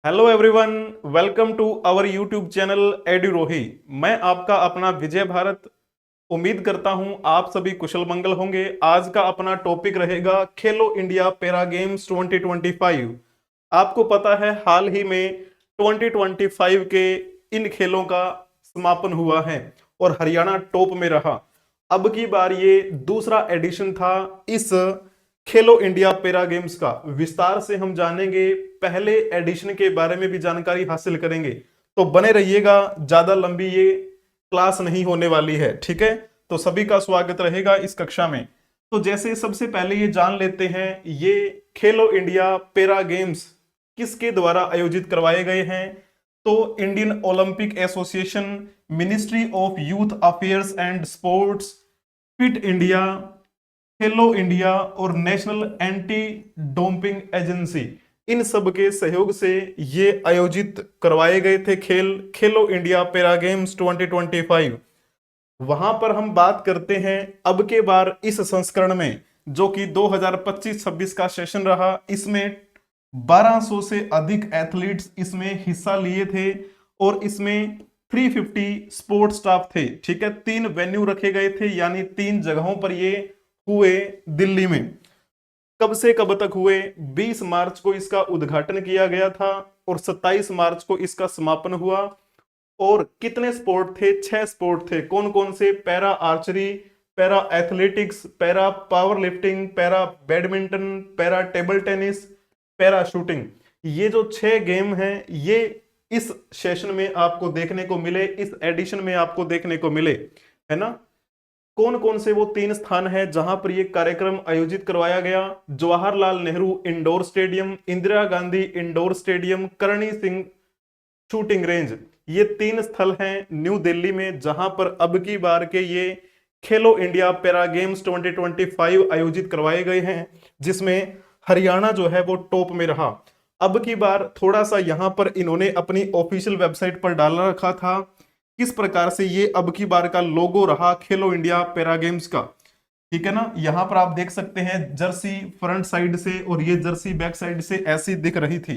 Hello everyone, welcome to our YouTube channel Edurohi. मैं आपका अपना विजय भारत। उम्मीद करता हूं आप सभी कुशल मंगल होंगे। आज का अपना टॉपिक रहेगा खेलो इंडिया पैरा गेम्स 2025। आपको पता है हाल ही में 2025 के इन खेलों का समापन हुआ है और हरियाणा टॉप में रहा। अब की बार ये दूसरा एडिशन था इस खेलो इंडिया पैरा गेम्स का। विस्तार से हम जानेंगे, पहले एडिशन के बारे में भी जानकारी हासिल करेंगे। तो बने रहिएगा, ज्यादा लंबी ये क्लास नहीं होने वाली है, ठीक है। तो सभी का स्वागत रहेगा इस कक्षा में। तो जैसे सबसे पहले ये जान लेते हैं, ये खेलो इंडिया पैरा गेम्स किसके द्वारा आयोजित करवाए गए हैं। तो Indian Olympic association, ministry of youth affairs and sports, fit India, Khelo India और नेशनल एंटी डोपिंग एजेंसी, इन सब के सहयोग से ये आयोजित करवाए गए थे खेलो इंडिया पैरा गेम्स 2025। वहां पर हम बात करते हैं अब के बार इस संस्करण में, जो कि 2025-26 का सेशन रहा। इसमें 1200 से अधिक एथलीट्स इसमें हिस्सा लिए थे और इसमें 350 स्पोर्ट्स स्टाफ थे, ठीक है। 3 वेन्यू रखे गए थे, यानी 3 जगहों पर ये हुए दिल्ली में। कब से कब तक हुए? 20 मार्च को इसका उद्घाटन किया गया था और 27 मार्च को इसका समापन हुआ। और कितने स्पोर्ट थे? 6 स्पोर्ट थे। कौन कौन से? Para archery, para athletics, para power lifting, para badminton, para table tennis, para shooting. ये जो 6 गेम हैं, ये इस सेशन में आपको देखने को मिले, इस एडिशन में आपको देखने को मिले, है ना। कौन कौन से वो 3 स्थान है जहां पर ये कार्यक्रम आयोजित करवाया गया? Jawaharlal Nehru indoor stadium, Indira Gandhi indoor stadium, Karni Singh shooting range. ये 3 स्थल हैं न्यू दिल्ली में, जहां पर अब की बार के ये खेलो इंडिया पैरा गेम्स 2025 आयोजित करवाए गए हैं, जिसमें हरियाणा जो है वो टॉप में रहा। अब की बार थोड़ा सा यहां पर इन्होंने अपनी ऑफिशियल वेबसाइट पर डाल रखा था किस प्रकार से ये अब की बार का लोगो रहा खेलो इंडिया पैरा गेम्स का, ठीक है ना। यहां पर आप देख सकते हैं, जर्सी फ्रंट साइड से और ये जर्सी बैक साइड से ऐसी दिख रही थी।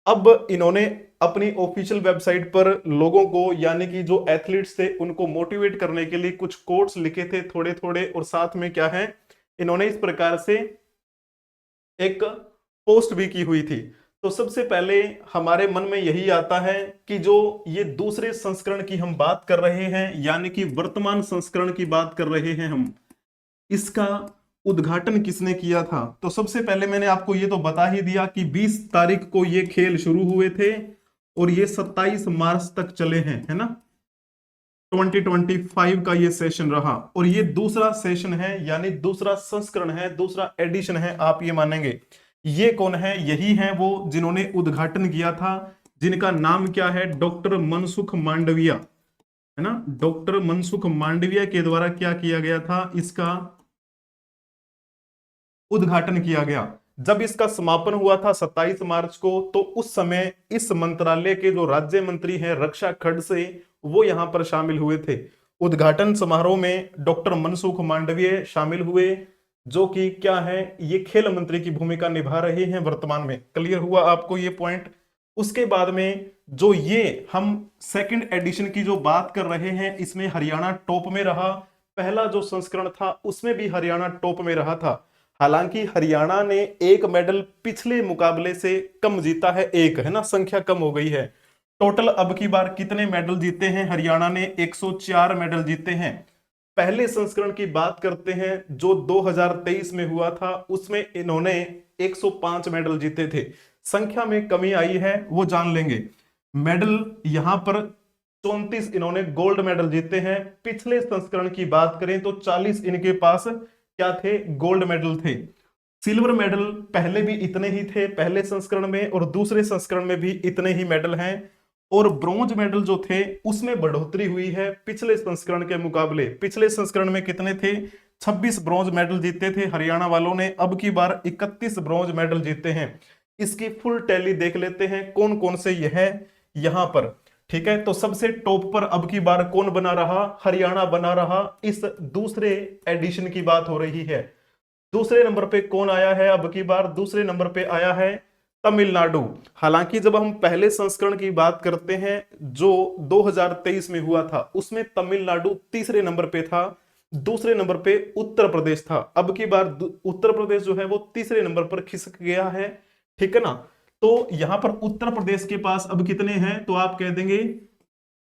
अब इन्होंने अपनी ऑफिशियल वेबसाइट पर लोगों को, यानी कि जो एथलीट्स थे उनको मोटिवेट करने के लिए कुछ कोट्स लिखे थे थोड़े थोड़े, और साथ में क्या है, इन्होंने इस प्रकार से एक पोस्ट भी की हुई थी। तो सबसे पहले हमारे मन में यही आता है कि जो ये दूसरे संस्करण की हम बात कर रहे हैं, यानी कि वर्तमान संस्करण की बात कर रहे हैं हम, इसका उद्घाटन किसने किया था? तो सबसे पहले मैंने आपको ये तो बता ही दिया कि 20 तारीख को ये खेल शुरू हुए थे और ये 27 मार्च तक चले हैं, है ना। 2025 का ये सेशन रहा और ये दूसरा सेशन है, यानी दूसरा संस्करण है, दूसरा एडिशन है, आप ये मानेंगे। ये कौन है? यही है वो जिन्होंने उद्घाटन किया था, जिनका नाम क्या है? डॉक्टर मनसुख मांडविया, है ना। डॉक्टर मनसुख मांडविया के द्वारा क्या किया गया था? इसका उद्घाटन किया गया। जब इसका समापन हुआ था 27 मार्च को, तो उस समय इस मंत्रालय के जो राज्य मंत्री हैं रक्षा खड़ से, वो यहां पर शामिल हुए थे। उद्घाटन समारोह में डॉक्टर मनसुख मांडविया शामिल हुए, जो कि क्या है, ये खेल मंत्री की भूमिका निभा रहे हैं वर्तमान में। क्लियर हुआ आपको ये पॉइंट? उसके बाद में जो ये हम सेकंड एडिशन की जो बात कर रहे हैं, इसमें हरियाणा टॉप में रहा। पहला जो संस्करण था उसमें भी हरियाणा टॉप में रहा था। हालांकि हरियाणा ने एक मेडल पिछले मुकाबले से कम जीता है, एक, है ना, संख्या कम हो गई है। टोटल अब की बार कितने मेडल जीते हैं हरियाणा ने? 104 मेडल जीते हैं। पहले संस्करण की बात करते हैं जो 2023 में हुआ था, उसमें इन्होंने 105 मेडल जीते थे। संख्या में कमी आई है, वो जान लेंगे। मेडल यहां पर 34 इन्होंने गोल्ड मेडल जीते हैं। पिछले संस्करण की बात करें तो 40 इनके पास क्या थे? गोल्ड मेडल थे। सिल्वर मेडल पहले भी इतने ही थे पहले संस्करण में, और दूसरे संस्करण में भी इतने ही मेडल हैं। और ब्रॉन्ज मेडल जो थे उसमें बढ़ोतरी हुई है पिछले संस्करण के मुकाबले। पिछले संस्करण में कितने थे? 26 ब्रॉन्ज मेडल जीते थे हरियाणा वालों ने, अब की बार 31 ब्रॉन्ज मेडल जीते हैं। इसकी फुल टैली देख लेते हैं कौन कौन से ये है यहां पर, ठीक है। तो सबसे टॉप पर अब की बार कौन बना रहा? हरियाणा बना रहा। इस दूसरे एडिशन की बात हो रही है। दूसरे नंबर पे कौन आया है अब की बार? दूसरे नंबर पे आया है तमिलनाडु। हालांकि जब हम पहले संस्करण की बात करते हैं जो 2023 में हुआ था, उसमें तमिलनाडु तीसरे नंबर पे था, दूसरे नंबर पे उत्तर प्रदेश था। अब की बार उत्तर प्रदेश जो है वो तीसरे नंबर पर खिसक गया है, ठीक है ना। तो यहां पर उत्तर प्रदेश के पास अब कितने हैं, तो आप कह देंगे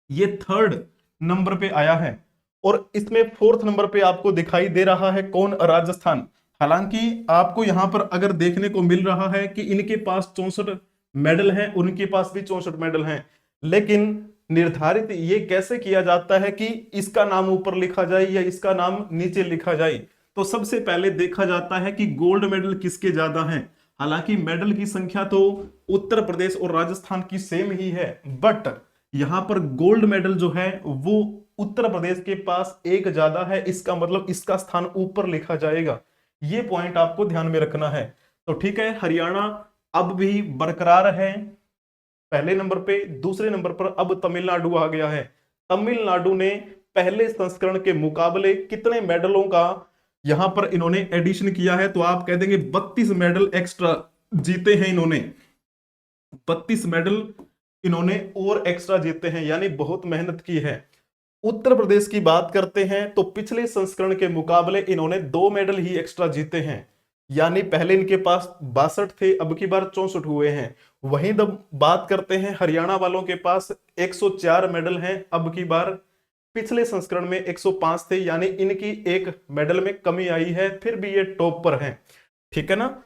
ये थर्ड नंबर पे आया है। और इसमें फोर्थ नंबर पे आपको दिखाई दे रहा है कौन, राजस्थान। हालांकि आपको यहां पर अगर देखने को मिल रहा है कि इनके पास 64 मेडल हैं, उनके पास भी 64 मेडल हैं, लेकिन निर्धारित ये कैसे किया जाता है कि इसका नाम ऊपर लिखा जाए या इसका नाम नीचे लिखा जाए। तो सबसे पहले देखा जाता है कि गोल्ड मेडल किसके ज्यादा हैं। हालांकि मेडल की संख्या तो उत्तर प्रदेश और राजस्थान की सेम ही है, बट यहां पर गोल्ड मेडल जो है वो उत्तर प्रदेश के पास एक ज्यादा है, इसका मतलब इसका स्थान ऊपर लिखा जाएगा। ये पॉइंट आपको ध्यान में रखना है। तो ठीक है, हरियाणा अब भी बरकरार है पहले नंबर पे, दूसरे नंबर पर अब तमिलनाडु आ गया है। तमिलनाडु ने पहले संस्करण के मुकाबले कितने मेडलों का यहां पर इन्होंने एडिशन किया है, तो आप कह देंगे 32 मेडल एक्स्ट्रा जीते हैं इन्होंने। 32 मेडल इन्होंने और एक्स्ट्रा जीते हैं, यानी बहुत मेहनत की है। उत्तर प्रदेश की बात करते हैं तो पिछले संस्करण के मुकाबले इन्होंने 2 मेडल ही एक्स्ट्रा जीते हैं, यानी पहले इनके पास 62 थे, अब की बार 64 हुए हैं। वहीं जब बात करते हैं हरियाणा वालों के पास 104 मेडल हैं, अब की बार पिछले संस्करण में 105 थे, यानी इनकी एक मेडल में कमी आई है, फिर भी ये टॉप पर हैं, ठीक है ना।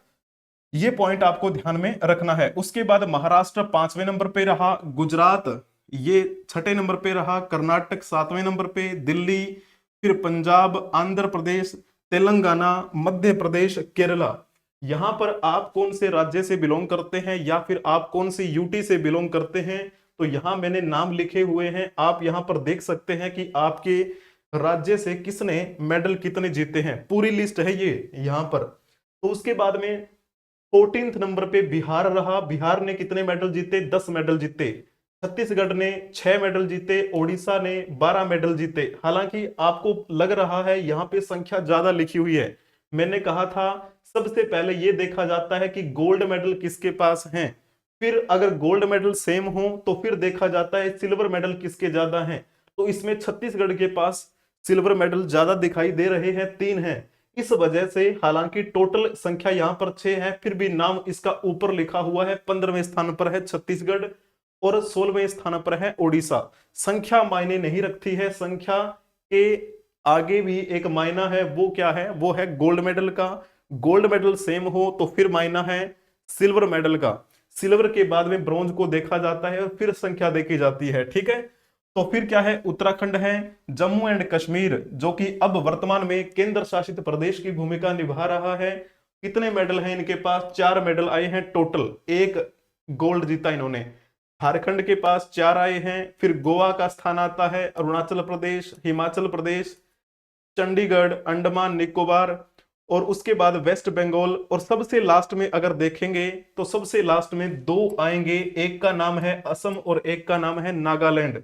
ये पॉइंट आपको ध्यान में रखना है। उसके बाद महाराष्ट्र 5वें नंबर पे रहा, गुजरात ये 6ठे नंबर पे रहा, कर्नाटक 7वें नंबर पे, दिल्ली, फिर पंजाब, आंध्र प्रदेश, तेलंगाना, मध्य प्रदेश, केरला। यहां पर आप कौन से राज्य से बिलोंग करते हैं या फिर आप कौन सी यूटी से बिलोंग करते हैं, तो यहां मैंने नाम लिखे हुए हैं, आप यहां पर देख सकते हैं कि आपके राज्य से किसने मेडल कितने जीते हैं, पूरी लिस्ट है ये यहां पर। तो उसके बाद में 14th नंबर पे बिहार रहा, बिहार ने कितने मेडल जीते, 10 मेडल जीते। छत्तीसगढ़ ने 6 मेडल जीते, ओडिशा ने 12 मेडल जीते। हालांकि आपको लग रहा है यहां पे संख्या ज्यादा लिखी हुई है, मैंने कहा था सबसे पहले ये देखा जाता है कि गोल्ड मेडल किसके पास हैं, फिर अगर गोल्ड मेडल सेम हो तो फिर देखा जाता है सिल्वर मेडल किसके ज्यादा हैं। तो इसमें छत्तीसगढ़ के पास सिल्वर मेडल ज्यादा दिखाई दे रहे हैं, 3 हैं। इस वजह से हालांकि टोटल संख्या यहां पर 6 है, फिर भी नाम इसका ऊपर लिखा हुआ है, 15वें स्थान पर है छत्तीसगढ़ और 16वें स्थान पर है ओडिशा। संख्या मायने नहीं रखती है, संख्या के आगे भी एक मायना है, वो क्या है, वो है गोल्ड मेडल का। गोल्ड मेडल सेम हो तो फिर मायना है सिल्वर मेडल का, सिल्वर के बाद में ब्रॉन्ज को देखा जाता है और फिर संख्या देखी जाती है, ठीक है। तो फिर क्या है, उत्तराखंड है, जम्मू एंड कश्मीर जो कि अब वर्तमान में केंद्र शासित प्रदेश की भूमिका निभा रहा है। कितने मेडल हैं इनके पास, 4 मेडल आए हैं टोटल, एक गोल्ड जीता इन्होंने। झारखंड के पास 4 आए हैं, फिर गोवा का स्थान आता है, अरुणाचल प्रदेश, हिमाचल प्रदेश, चंडीगढ़, अंडमान निकोबार, और उसके बाद वेस्ट बंगाल, और सबसे लास्ट में अगर देखेंगे तो सबसे लास्ट में 2 आएंगे, एक का नाम है असम और एक का नाम है नागालैंड।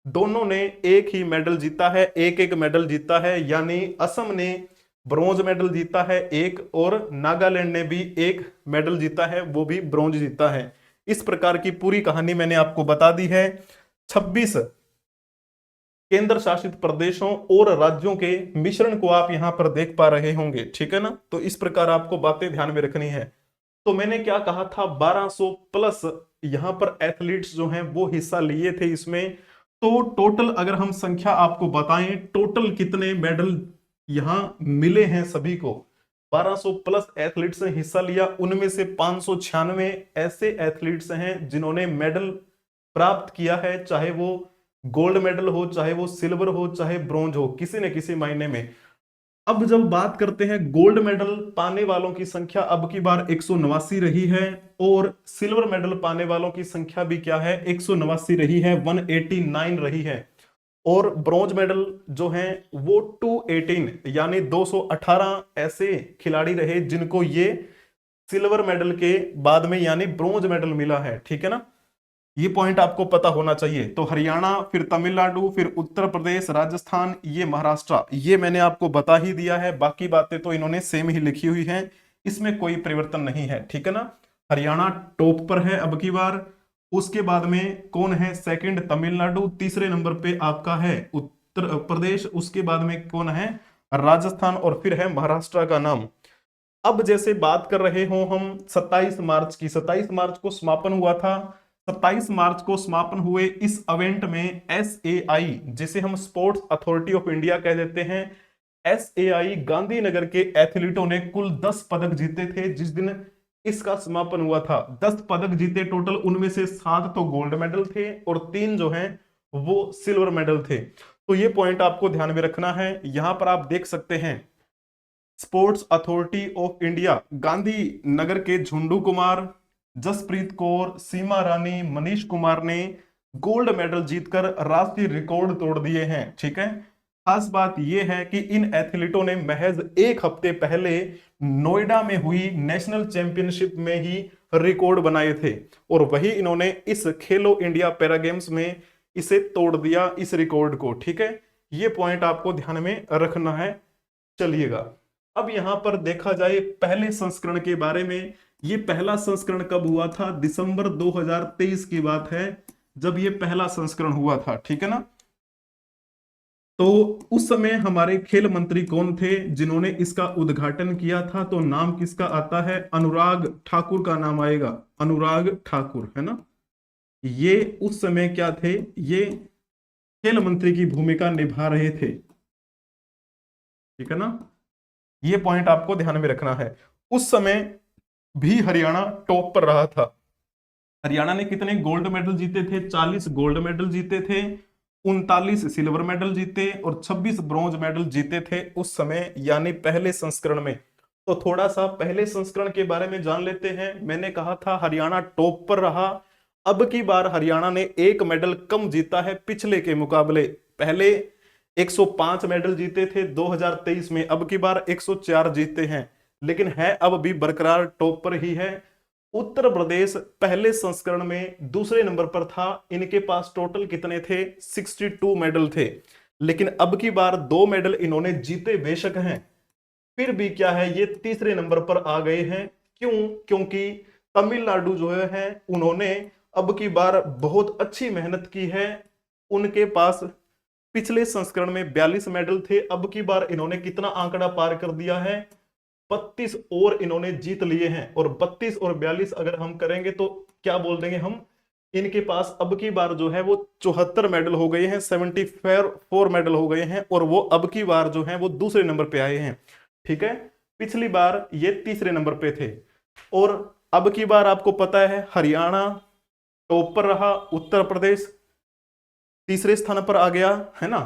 दोनों ने एक ही मेडल जीता है, एक एक मेडल जीता है, यानी असम ने ब्रॉन्ज मेडल जीता है एक, और नागालैंड ने भी एक मेडल जीता है, वो भी ब्रॉन्ज जीता है। इस प्रकार की पूरी कहानी मैंने आपको बता दी है। 26 केंद्र शासित प्रदेशों और राज्यों के मिश्रण को आप यहां पर देख पा रहे होंगे, ठीक है ना। तो इस प्रकार आपको बातें ध्यान में रखनी है। तो मैंने क्या कहा था, 1200 प्लस यहां पर एथलीट्स जो हैं वो हिस्सा लिए थे इसमें। तो टोटल अगर हम संख्या आपको बताएं, टोटल कितने मेडल यहां मिले हैं सभी को, 1200 प्लस एथलीट्स ने हिस्सा लिया, उनमें से 596 ऐसे एथलीट्स हैं जिन्होंने मेडल प्राप्त किया है, चाहे वो गोल्ड मेडल हो, चाहे वो सिल्वर हो, चाहे ब्रॉन्ज हो, किसी न किसी मायने में। अब जब बात करते हैं गोल्ड मेडल पाने वालों की संख्या, अब की बार 189 रही है, और सिल्वर मेडल पाने वालों की संख्या भी क्या है, 189 रही है, 189 रही है। और ब्रॉन्ज मेडल जो हैं वो 218 यानी 218 ऐसे खिलाड़ी रहे जिनको ये सिल्वर मेडल के बाद में यानी ब्रॉन्ज मेडल मिला है, ठीक है ना। ये पॉइंट आपको पता होना चाहिए। तो हरियाणा, फिर तमिलनाडु, फिर उत्तर प्रदेश, राजस्थान, ये महाराष्ट्र, ये मैंने आपको बता ही दिया है, बाकी बातें तो इन्होंने सेम ही लिखी हुई हैं, इसमें कोई परिवर्तन नहीं है, ठीक है ना। हरियाणा टॉप पर है अब की बार। उसके बाद में कौन है सेकंड? तमिलनाडु। तीसरे नंबर पे आपका है उत्तर प्रदेश। उसके बाद में कौन है? राजस्थान। और फिर है महाराष्ट्र का नाम। अब जैसे बात कर रहे हो हम 27 मार्च की, 27 मार्च को समापन हुआ था। 27 मार्च को समापन हुए इस इवेंट में SAI, जिसे हम स्पोर्ट्स अथॉरिटी ऑफ इंडिया कह देते हैं, SAI गांधीनगर के एथलीटों ने कुल 10 पदक जीते थे जिस दिन इसका समापन हुआ था। 10 पदक जीते टोटल, उनमें से 7 तो गोल्ड मेडल थे और 3 जो हैं वो सिल्वर मेडल थे। तो ये पॉइंट आपको ध्यान में रखना है। यहां पर आप देख सकते हैं sports authority of India Gandhinagar के झुंडू कुमार, जसप्रीत कौर, सीमा रानी, मनीष कुमार ने गोल्ड मेडल जीतकर राष्ट्रीय रिकॉर्ड तोड़ दिए हैं। ठीक है, खास बात यह है कि इन एथलीटों ने महज एक हफ्ते पहले नोएडा में हुई नेशनल चैंपियनशिप में ही रिकॉर्ड बनाए थे और वही इन्होंने इस खेलो इंडिया पैरा गेम्स में इसे तोड़ दिया, इस रिकॉर्ड को। ठीक है, ये पॉइंट आपको ध्यान में रखना है। चलिएगा, अब यहां पर देखा जाए पहले संस्करण के बारे में। ये पहला संस्करण कब हुआ था? दिसंबर 2023 की बात है जब ये पहला संस्करण हुआ था। ठीक है ना। तो उस समय हमारे खेल मंत्री कौन थे जिन्होंने इसका उद्घाटन किया था? तो नाम किसका आता है? अनुराग ठाकुर का नाम आएगा। अनुराग ठाकुर, है ना। ये उस समय क्या थे? ये खेल मंत्री की भूमिका निभा रहे थे। ठीक है ना, ये पॉइंट आपको ध्यान में रखना है। उस समय भी हरियाणा टॉप पर रहा था। हरियाणा ने कितने गोल्ड मेडल जीते थे? 40 गोल्ड मेडल जीते थे, 39 सिल्वर मेडल जीते और 26 ब्रॉन्ज मेडल जीते थे उस समय, यानी पहले संस्करण में। तो थोड़ा सा पहले संस्करण के बारे में जान लेते हैं। मैंने कहा था हरियाणा टॉप पर रहा। अब की बार हरियाणा ने एक मेडल कम जीता है पिछले के मुकाबले। पहले 105 मेडल जीते थे 2023 में, अब की बार 104 जीते हैं, लेकिन है अब भी बरकरार टॉप पर ही है। उत्तर प्रदेश पहले संस्करण में दूसरे नंबर पर था। इनके पास टोटल कितने थे? 62 मेडल थे, लेकिन अब की बार 2 मेडल इन्होंने जीते बेशक हैं, फिर भी क्या है, ये तीसरे नंबर पर आ गए हैं। क्यों? क्योंकि तमिलनाडु जो है उन्होंने अब की बार बहुत अच्छी मेहनत की है। उनके पास पिछले संस्करण में 42 मेडल थे, अब की बार इन्होंने कितना आंकड़ा पार कर दिया है? 32 और इन्होंने जीत लिए हैं। और 32 और 42 अगर हम करेंगे तो क्या बोल देंगे हम? इनके पास अब की बार जो है वो 74 मेडल हो गए हैं, 74 मेडल हो गए हैं, और वो अब की बार जो है वो दूसरे नंबर पे आए हैं। ठीक है, पिछली बार ये तीसरे नंबर पे थे। और अब की बार आपको पता है हरियाणा टॉप पर रहा, उत्तर प्रदेश तीसरे स्थान पर आ गया, है ना।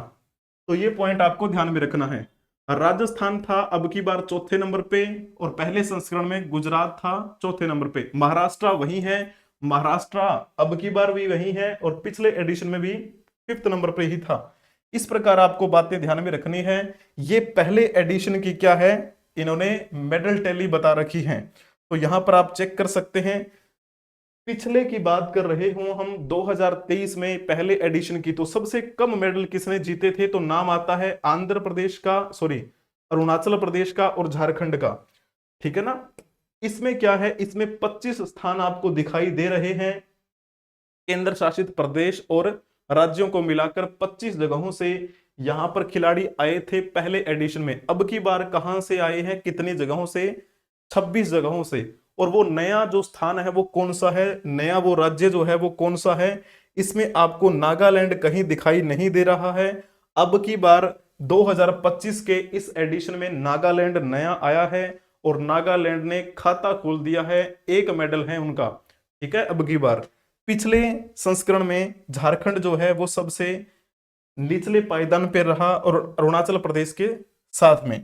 तो ये पॉइंट आपको ध्यान में रखना है। राजस्थान था अब की बार चौथे नंबर पे, और पहले संस्करण में गुजरात था चौथे नंबर पे। महाराष्ट्र वही है, महाराष्ट्र अब की बार भी वही है, और पिछले एडिशन में भी 5th नंबर पे ही था। इस प्रकार आपको बातें ध्यान में रखनी है। ये पहले एडिशन की क्या है, इन्होंने मेडल टैली बता रखी है। तो यहां पर आप चेक कर सकते हैं। पिछले की बात कर रहे हो हम 2023 में पहले एडिशन की, तो सबसे कम मेडल किसने जीते थे? तो नाम आता है आंध्र प्रदेश का, सॉरी अरुणाचल प्रदेश का और झारखंड का। ठीक है ना। इसमें क्या है, इसमें 25 स्थान आपको दिखाई दे रहे हैं। केंद्र शासित प्रदेश और राज्यों को मिलाकर 25 जगहों से यहां पर खिलाड़ी आए थे पहले एडिशन में। अब की बार कहां से आए हैं, कितनी जगहों से? 26 जगहों से। और वो नया जो स्थान है वो कौन सा है, नया वो राज्य जो है वो कौन सा है? इसमें आपको नागालैंड कहीं दिखाई नहीं दे रहा है। अब की बार 2025 के इस एडिशन में नागालैंड नया आया है, और नागालैंड ने खाता खोल दिया है, एक मेडल है उनका। ठीक है, अब की बार। पिछले संस्करण में झारखंड जो है वो सबसे निचले पायदान पे रहा, और अरुणाचल प्रदेश के साथ में।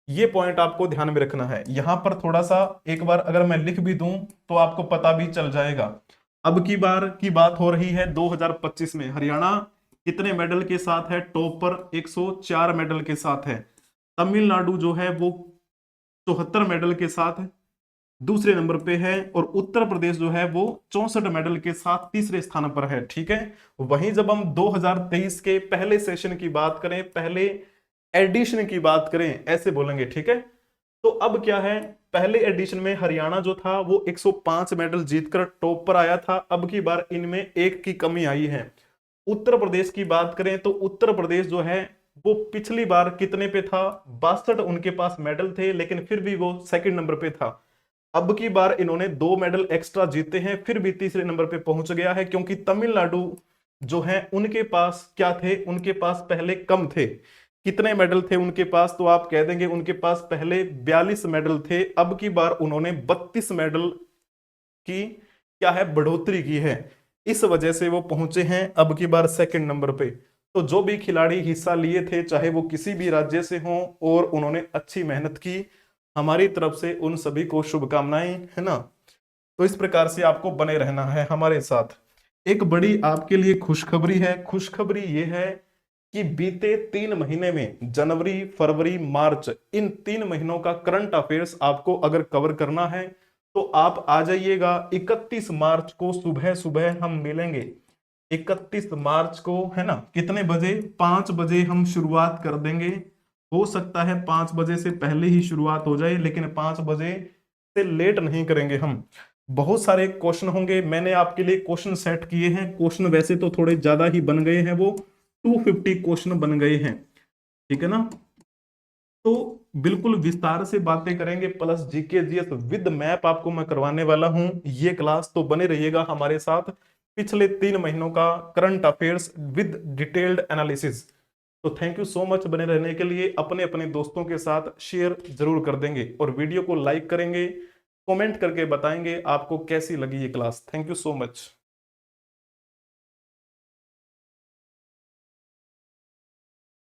ये पॉइंट आपको ध्यान में रखना है। यहां पर थोड़ा सा एक बार अगर मैं लिख भी दूं तो आपको पता भी चल जाएगा। अब की बार की बात हो रही है 2025 में। हरियाणा कितने मेडल के साथ है टॉप पर? 104 मेडल के साथ है। तमिलनाडु जो है वो 74 मेडल के साथ दूसरे नंबर पे है, और उत्तर प्रदेश जो है वो 64 मेडल के साथ तीसरे स्थान पर है। ठीक है, वहीं जब हम 2023 के पहले सेशन की बात करें, पहले एडिशन की बात करें, ऐसे बोलेंगे। ठीक है, तो अब क्या है, पहले एडिशन में हरियाणा जो था वो 105 मेडल जीतकर टॉप पर आया था। अब की बार इनमें एक की कमी आई है। उत्तर प्रदेश की बात करें तो उत्तर प्रदेश जो है वो पिछली बार कितने पे था, 62 उनके पास मेडल थे, लेकिन फिर भी वो सेकंड नंबर पे था। अब की बार इन्होंने 2 मेडल एक्स्ट्रा जीते हैं, फिर भी तीसरे नंबर पे पहुंच गया है, क्योंकि तमिलनाडु जो है उनके पास क्या थे, उनके पास पहले कम थे। कितने मेडल थे उनके पास, तो आप कह देंगे उनके पास पहले 42 मेडल थे। अब की बार उन्होंने 32 मेडल की क्या है बढ़ोतरी की है, इस वजह से वो पहुंचे हैं अब की बार सेकंड नंबर पे। तो जो भी खिलाड़ी हिस्सा लिए थे, चाहे वो किसी भी राज्य से हों और उन्होंने अच्छी मेहनत की, हमारी तरफ से उन सभी को शुभकामनाएं, है ना। तो इस प्रकार से आपको बने रहना है हमारे साथ। एक बड़ी आपके लिए खुशखबरी है। खुशखबरी ये है कि बीते 3 महीने में जनवरी, फरवरी, मार्च, इन 3 महीनों का करंट अफेयर्स आपको अगर कवर करना है तो आप आ जाइएगा। 31 मार्च को सुबह सुबह हम मिलेंगे। 31 मार्च को, है ना, कितने बजे, 5 बजे हम शुरुआत कर देंगे। हो सकता है 5 बजे से पहले ही शुरुआत हो जाए, लेकिन 5 बजे से लेट नहीं करेंगे हम। बहुत सारे क्वेश्चन होंगे, मैंने आपके लिए क्वेश्चन सेट किए हैं। क्वेश्चन वैसे तो थोड़े ज्यादा ही बन गए हैं, वो 250 क्वेश्चन बन गए हैं, ठीक है ना। तो बिल्कुल विस्तार से बातें करेंगे, plus GK GS with map आपको मैं करवाने वाला हूं। ये क्लास तो बने रहिएगा हमारे साथ। पिछले 3 महीनों का current affairs with detailed analysis. तो थैंक यू सो मच बने रहने के लिए। अपने अपने दोस्तों के साथ शेयर जरूर कर देंगे और वीडियो को लाइक करेंगे, कमेंट करके बताएंगे आपको कैसी लगी ये class. Thank you so much.